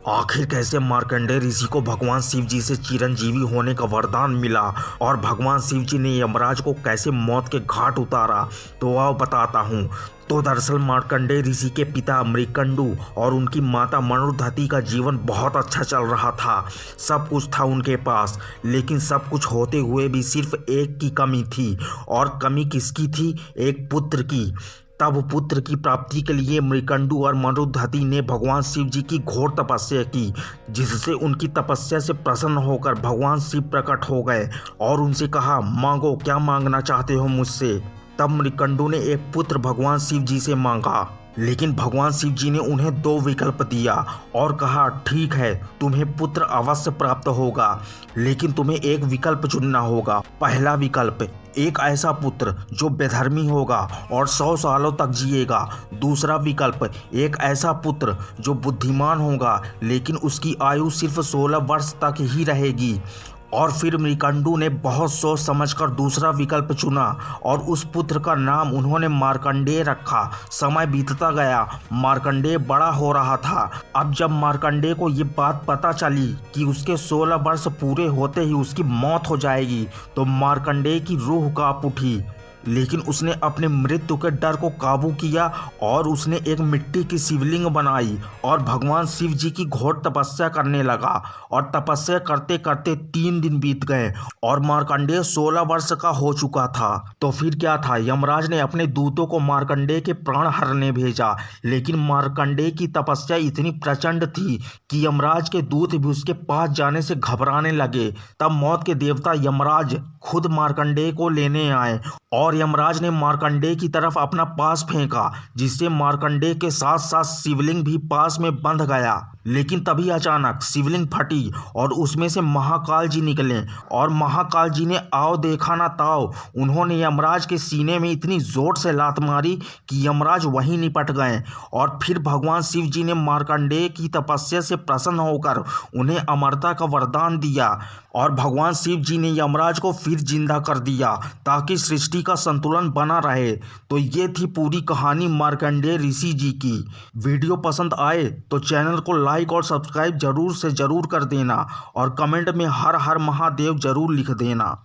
आखिर कैसे मार्कंडेय ऋषि को भगवान शिव जी से चिरंजीवी होने का वरदान मिला और भगवान शिव जी ने यमराज को कैसे मौत के घाट उतारा, तो आओ बताता हूँ। तो दरअसल मार्कंडेय ऋषि के पिता मृकंडू और उनकी माता मनुधति का जीवन बहुत अच्छा चल रहा था। सब कुछ था उनके पास, लेकिन सब कुछ होते हुए भी सिर्फ एक की कमी थी। और कमी किसकी थी? एक पुत्र की। तब पुत्र की प्राप्ति के लिए मृकंडू और मनुधति ने भगवान शिव जी की घोर तपस्या की, जिससे उनकी तपस्या से प्रसन्न होकर भगवान शिव प्रकट हो गए और उनसे कहा, मांगो, क्या मांगना चाहते हो मुझसे। तब मृकंडू ने एक पुत्र भगवान शिव जी से मांगा, लेकिन भगवान शिव जी ने उन्हें दो विकल्प दिया और कहा, ठीक है, तुम्हें पुत्र अवश्य प्राप्त होगा, लेकिन तुम्हें एक विकल्प चुनना होगा। पहला विकल्प, एक ऐसा पुत्र जो बेधर्मी होगा और 100 सालों तक जिएगा। दूसरा विकल्प, एक ऐसा पुत्र जो बुद्धिमान होगा, लेकिन उसकी आयु सिर्फ 16 वर्ष तक ही रहेगी। और फिर मृकंडू ने बहुत सोच समझकर दूसरा विकल्प चुना और उस पुत्र का नाम उन्होंने मार्कंडेय रखा। समय बीतता गया, मार्कंडेय बड़ा हो रहा था। अब जब मार्कंडेय को ये बात पता चली कि उसके 16 वर्ष पूरे होते ही उसकी मौत हो जाएगी, तो मार्कंडेय की रूह कांप उठी। लेकिन उसने अपने मृत्यु के डर को काबू किया और उसने एक मिट्टी की शिवलिंग बनाई और भगवान शिव जी की घोर तपस्या करने लगा। और तपस्या करते करते 3 दिन बीत गए और मार्कंडेय 16 वर्ष का हो चुका था। तो फिर क्या था? यमराज ने अपने दूतों को मार्कंडेय के प्राण हरने भेजा, लेकिन मार्कंडेय की तपस्या इतनी प्रचंड थी कि यमराज के दूत भी उसके पास जाने से घबराने लगे। तब मौत के देवता यमराज खुद मार्कंडेय को लेने आए और यमराज ने मार्कंडेय की तरफ अपना पास फेंका, जिससे मार्कंडेय के साथ साथ शिवलिंग भी पास में बंध गया। लेकिन तभी अचानक शिवलिंग फटी और उसमें से महाकाल जी निकले और महाकाल जी ने आओ देखा ना ताओ, उन्होंने यमराज के सीने में इतनी जोर से लात मारी कि यमराज वहीं निपट गए। और फिर भगवान शिव जी ने मार्कंडेय की तपस्या से प्रसन्न होकर उन्हें अमरता का वरदान दिया और भगवान शिव जी ने यमराज को फिर जिंदा कर दिया ताकि सृष्टि का संतुलन बना रहे। तो ये थी पूरी कहानी मार्कंडेय ऋषि जी की। वीडियो पसंद आए तो चैनल को लाइक और सब्सक्राइब जरूर से जरूर कर देना और कमेंट में हर हर महादेव जरूर लिख देना।